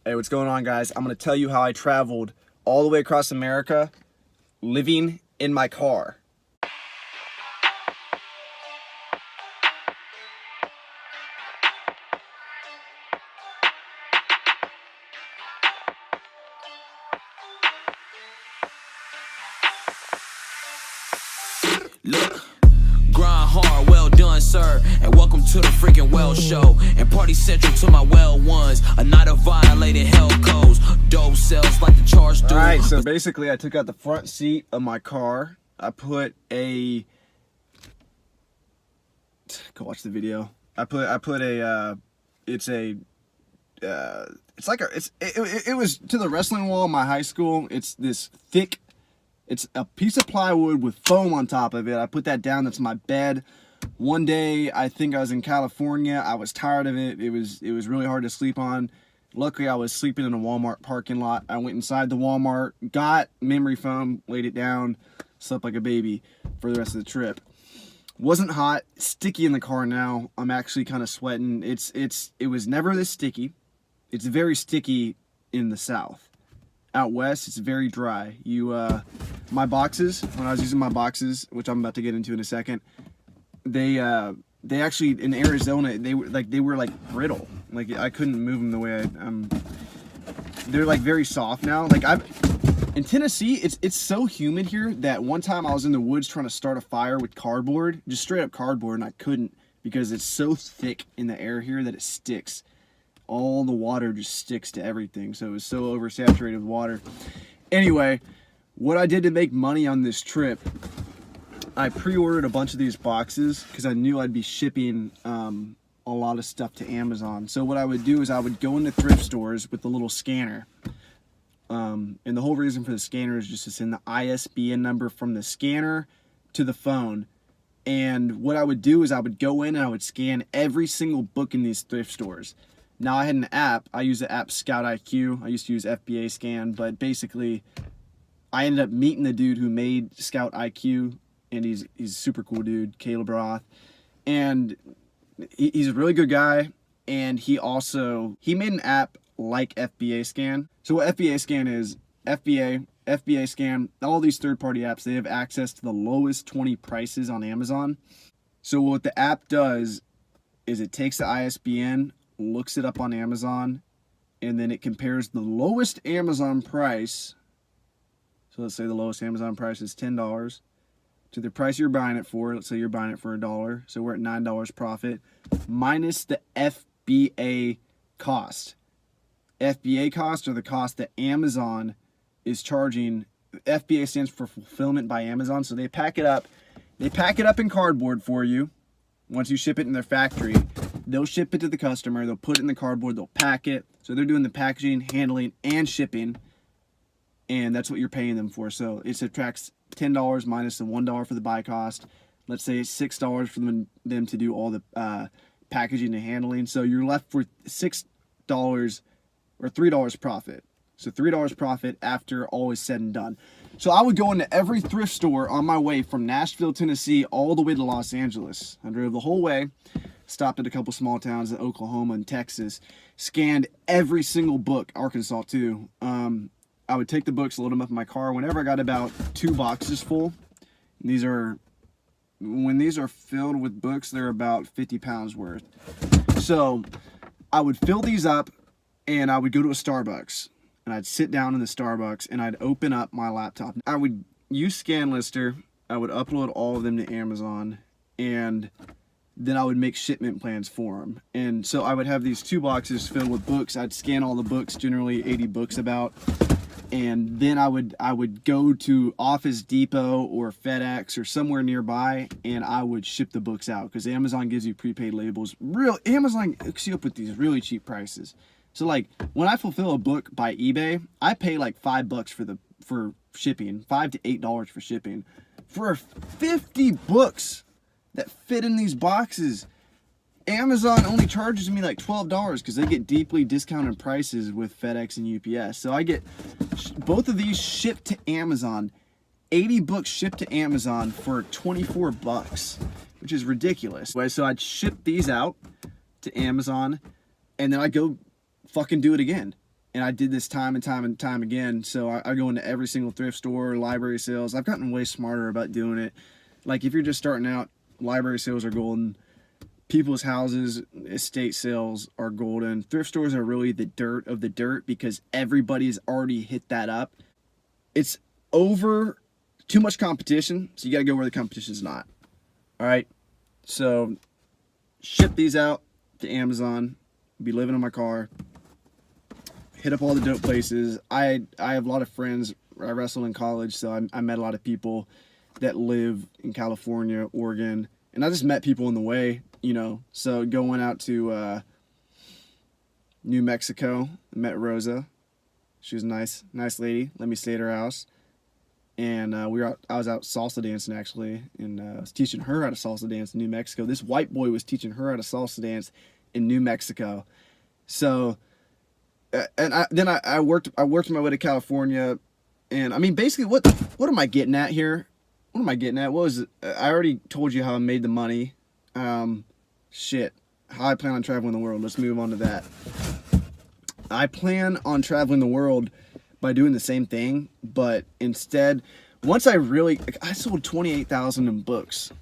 Hey, what's going on, guys? I'm going to tell you how I traveled all the way across America living in my car. Look, grind hard, well done, sir, and welcome to the freaking well show. And party central to my well ones, a night of violated hell codes. Dope sells like the charge do. Alright, so basically I took out the front seat of my car. I put a... Go watch the video. It was to the wrestling wall in my high school. It's this thick, it's a piece of plywood with foam on top of it. I put that down. That's my bed. One day, I think I was in California. I was tired of it. It was really hard to sleep on. Luckily, I was sleeping in a Walmart parking lot. I went inside the Walmart, got memory foam, laid it down, slept like a baby for the rest of the trip. Wasn't hot, sticky in the car now. I'm actually kind of sweating. It was never this sticky. It's very sticky in the South. Out west, it's very dry. My boxes, when I was using my boxes, which I'm about to get into in a second, they actually, in Arizona, they were like brittle. Like I couldn't move them the way they're like very soft now. Like in Tennessee, it's so humid here that one time I was in the woods trying to start a fire with cardboard, just straight up cardboard, and I couldn't because it's so thick in the air here that it sticks. All the water just sticks to everything, so it was so oversaturated with water. Anyway, what I did to make money on this trip, I pre-ordered a bunch of these boxes because I knew I'd be shipping a lot of stuff to Amazon. So what I would do is I would go into thrift stores with the little scanner. And the whole reason for the scanner is just to send the ISBN number from the scanner to the phone. And what I would do is I would go in and I would scan every single book in these thrift stores. Now I had an app. I use the app ScoutIQ. I used to use FBA scan, but basically I ended up meeting the dude who made ScoutIQ, and he's a super cool dude, Caleb Roth. And he's a really good guy, and he made an app like FBA scan. So what FBA scan is, FBA scan, all these third-party apps, they have access to the lowest 20 prices on Amazon. So what the app does is it takes the ISBN, looks it up on Amazon, and then it compares the lowest Amazon price. So let's say the lowest Amazon price is $10 to the price you're buying it for. Let's say you're buying it for $1. So we're at $9 profit minus the FBA cost. FBA cost, or the cost that Amazon is charging. FBA stands for fulfillment by Amazon. So they pack it up. They pack it up in cardboard for you. Once you ship it in their factory, they'll ship it to the customer. They'll put it in the cardboard. They'll pack it. So they're doing the packaging, handling, and shipping. And that's what you're paying them for. So it subtracts $10 minus the $1 for the buy cost. Let's say it's $6 for them to do all the packaging and handling. So you're left with $6 or $3 profit. So $3 profit after all is said and done. So I would go into every thrift store on my way from Nashville, Tennessee, all the way to Los Angeles. I drove the whole way, stopped at a couple small towns in Oklahoma and Texas, scanned every single book, Arkansas too. I would take the books, load them up in my car. Whenever I got about 2 boxes full, when these are filled with books, they're about 50 pounds worth. So I would fill these up, and I would go to a Starbucks, and I'd sit down in the Starbucks, and I'd open up my laptop. I would use ScanLister. I would upload all of them to Amazon, and then I would make shipment plans for them. And so I would have these 2 boxes filled with books. I'd scan all the books, generally 80 books about. And then I would go to Office Depot or FedEx or somewhere nearby, and I would ship the books out because Amazon gives you prepaid labels. Amazon hooks you up with these really cheap prices. So like when I fulfill a book by eBay, I pay like $5 for shipping, $5 to $8 for shipping. For 50 books that fit in these boxes, Amazon only charges me like $12 because they get deeply discounted prices with FedEx and UPS. So I get both of these shipped to Amazon, 80 books shipped to Amazon for 24 bucks, which is ridiculous. So I'd ship these out to Amazon, and then I'd go fucking do it again. And I did this time and time and time again. So I go into every single thrift store, library sales. I've gotten way smarter about doing it. Like if you're just starting out, library sales are golden. People's houses, estate sales are golden. Thrift stores are really the dirt of the dirt because everybody's already hit that up. It's over too much competition, so you got to go where the competition's not. All right, so ship these out to Amazon. Be living in my car. Hit up all the dope places. I have a lot of friends. I wrestled in college, so I met a lot of people that live in California, Oregon, and I just met people in the way, you know. So going out to New Mexico, I met Rosa. She was nice lady. Let me stay at her house, and I was out salsa dancing actually, and I was teaching her how to salsa dance in New Mexico. This white boy was teaching her how to salsa dance in New Mexico. So, and I worked my way to California, and I mean basically what am I getting at here? What am I getting at? What was it? I already told you how I made the money. Shit. How I plan on traveling the world. Let's move on to that. I plan on traveling the world by doing the same thing, but instead, I sold 28,000 in books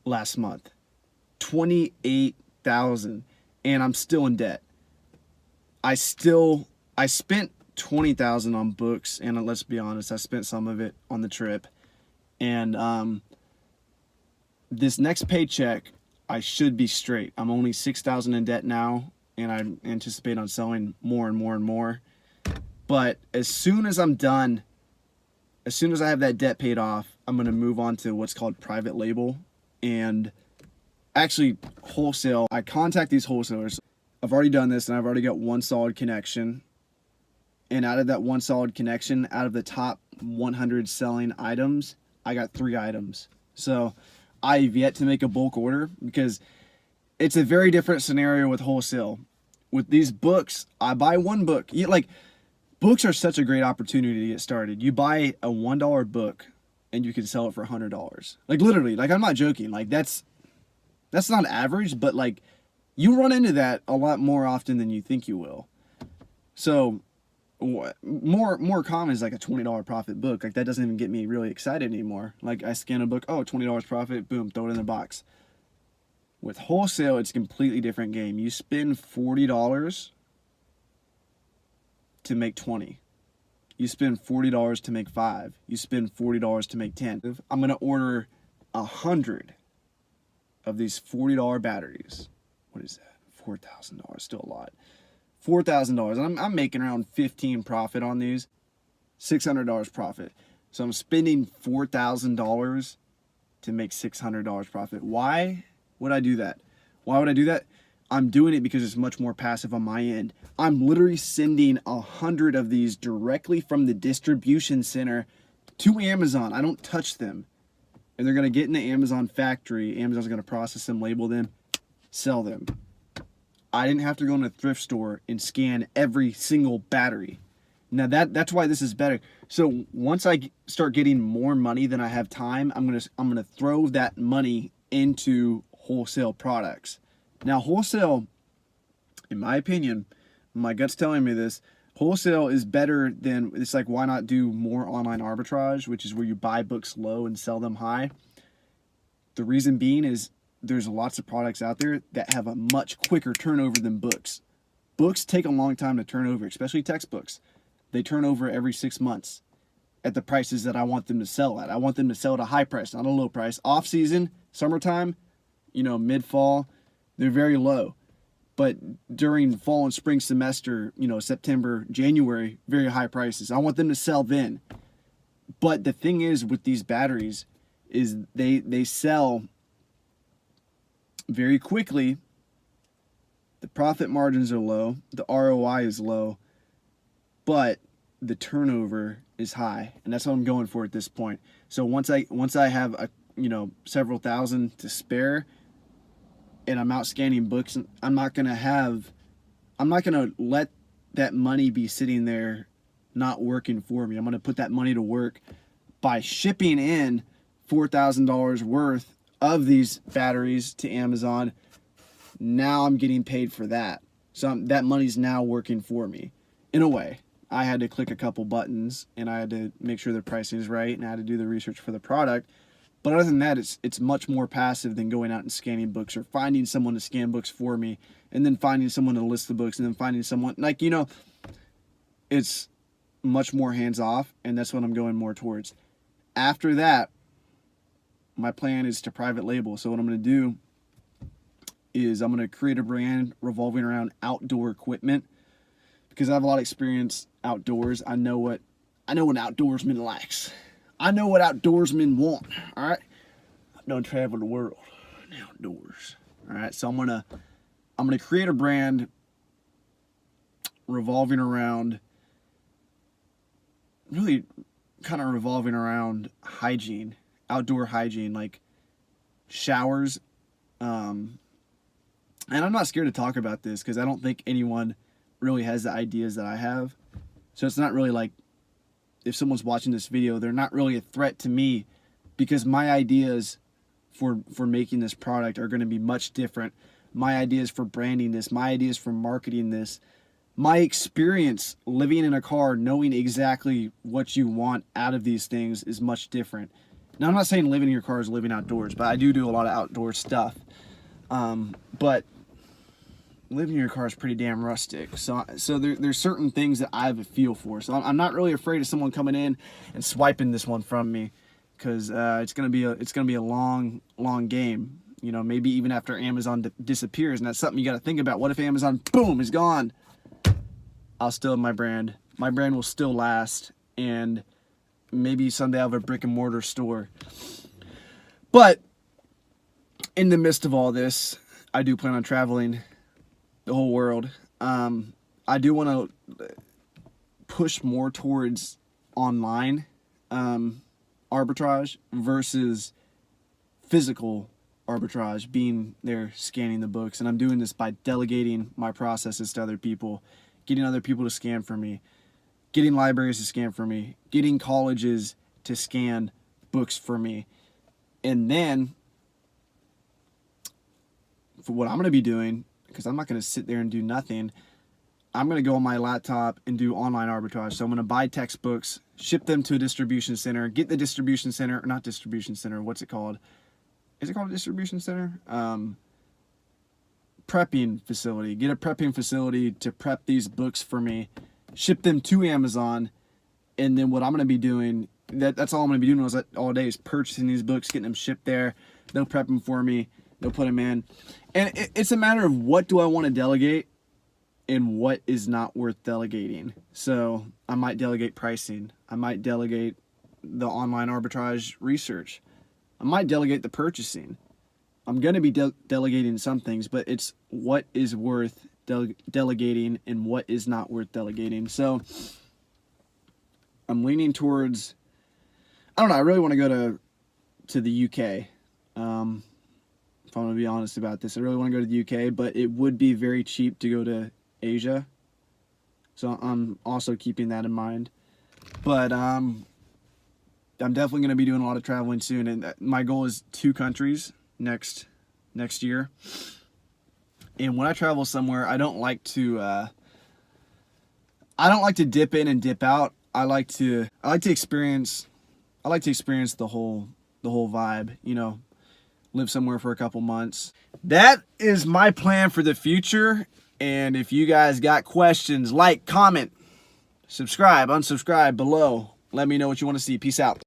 last month. 28,000, and I'm still in debt. I spent 20,000 on books, and let's be honest, I spent some of it on the trip. And this next paycheck, I should be straight. I'm only 6,000 in debt now, and I anticipate on selling more and more and more. But as soon as I'm done, as soon as I have that debt paid off, I'm going to move on to what's called private label and actually wholesale. I contact these wholesalers. I've already done this, and I've already got one solid connection. And out of that one solid connection, out of the top 100 selling items, I got 3 items. So I've yet to make a bulk order because it's a very different scenario with wholesale. With these books, I buy one book. Books are such a great opportunity to get started. You buy a $1 book and you can sell it for $100. Like literally, like I'm not joking. Like that's not average, but like you run into that a lot more often than you think you will. So more common is like a $20 profit book. Like that doesn't even get me really excited anymore. Like I scan a book, oh, $20 profit, boom, throw it in the box. With wholesale, it's a completely different game. You spend $40 to make 20. You spend $40 to make 5. You spend $40 to make 10. I'm gonna order 100 of these $40 batteries. What is that? $4,000, still a lot. $4,000, and I'm making around 15 profit on these, $600 profit. So I'm spending $4,000 to make $600 profit. Why would I do that? Why would I do that? I'm doing it because it's much more passive on my end. I'm literally sending 100 of these directly from the distribution center to Amazon. I don't touch them. And they're gonna get in the Amazon factory. Amazon's gonna process them, label them, sell them. I didn't have to go in a thrift store and scan every single battery. Now that's why this is better. So once I start getting more money than I have time, I'm gonna throw that money into wholesale products. Now wholesale, in my opinion, my gut's telling me this, wholesale is better than, it's like why not do more online arbitrage, which is where you buy books low and sell them high. The reason being is there's lots of products out there that have a much quicker turnover than books. Books take a long time to turn over, especially textbooks. They turn over every 6 months at the prices that I want them to sell at. I want them to sell at a high price, not a low price. Off season, summertime, mid-fall, they're very low. But during fall and spring semester, September, January, very high prices. I want them to sell then. But the thing is with these batteries is they sell very quickly. The profit margins are low, the ROI is low, but the turnover is high, and that's what I'm going for at this point. So once I have several thousand to spare, and I'm out scanning books, I'm not gonna let that money be sitting there not working for me. I'm gonna put that money to work by shipping in $4,000 worth of these batteries to Amazon. Now I'm getting paid for that. So that money's now working for me. in a way. I had to click a couple buttons, and I had to make sure the pricing is right, and I had to do the research for the product. But other than that, it's much more passive than going out and scanning books or finding someone to scan books for me, and then finding someone to list the books, and then finding someone, like, you know, it's much more hands-off, and that's what I'm going more towards. After that, my plan is to private label. So what I'm going to do is I'm going to create a brand revolving around outdoor equipment, because I have a lot of experience outdoors. I know what outdoorsman likes. I know what outdoorsmen want. All right, I've done travel the world outdoors. All right, so I'm gonna create a brand revolving around, really kind of revolving around hygiene, outdoor hygiene, like showers. And I'm not scared to talk about this because I don't think anyone really has the ideas that I have. So it's not really like, if someone's watching this video, they're not really a threat to me, because my ideas for making this product are going to be much different. My ideas for branding this, my ideas for marketing this, my experience living in a car, knowing exactly what you want out of these things is much different. Now, I'm not saying living in your car is living outdoors, but I do a lot of outdoor stuff. But living in your car is pretty damn rustic. So there's certain things that I have a feel for. So I'm not really afraid of someone coming in and swiping this one from me, because it's gonna be a long game. You know, maybe even after Amazon disappears, and that's something you got to think about. What if Amazon, boom, is gone? I'll still have my brand. My brand will still last, and maybe someday I'll have a brick and mortar store. But in the midst of all this, I do plan on traveling the whole world. I do want to push more towards online arbitrage versus physical arbitrage, being there scanning the books. And I'm doing this by delegating my processes to other people, getting other people to scan for me, getting libraries to scan for me, getting colleges to scan books for me. And then for what I'm going to be doing, because I'm not going to sit there and do nothing, I'm going to go on my laptop and do online arbitrage. So I'm going to buy textbooks, ship them to a distribution center, get the distribution center, or not distribution center, what's it called? Is it called a distribution center? Prepping facility. Get a prepping facility to prep these books for me, ship them to Amazon, and then what I'm going to be doing, that's all I'm going to be doing all day, is purchasing these books, getting them shipped there. They'll prep them for me. They'll put them in. And it's a matter of what do I want to delegate and what is not worth delegating. So I might delegate pricing. I might delegate the online arbitrage research. I might delegate the purchasing. I'm going to be delegating some things, but it's what is worth delegating and what is not worth delegating. So I'm leaning towards, I don't know, I really want to go to the UK. If I'm going to be honest about this, I really want to go to the UK, but it would be very cheap to go to Asia. So I'm also keeping that in mind. But I'm definitely going to be doing a lot of traveling soon, and my goal is 2 countries next year. And when I travel somewhere, I don't like to dip in and dip out. I like to experience the whole vibe, you know, live somewhere for a couple months. That is my plan for the future. And if you guys got questions, like, comment, subscribe, unsubscribe below. Let me know what you want to see. Peace out.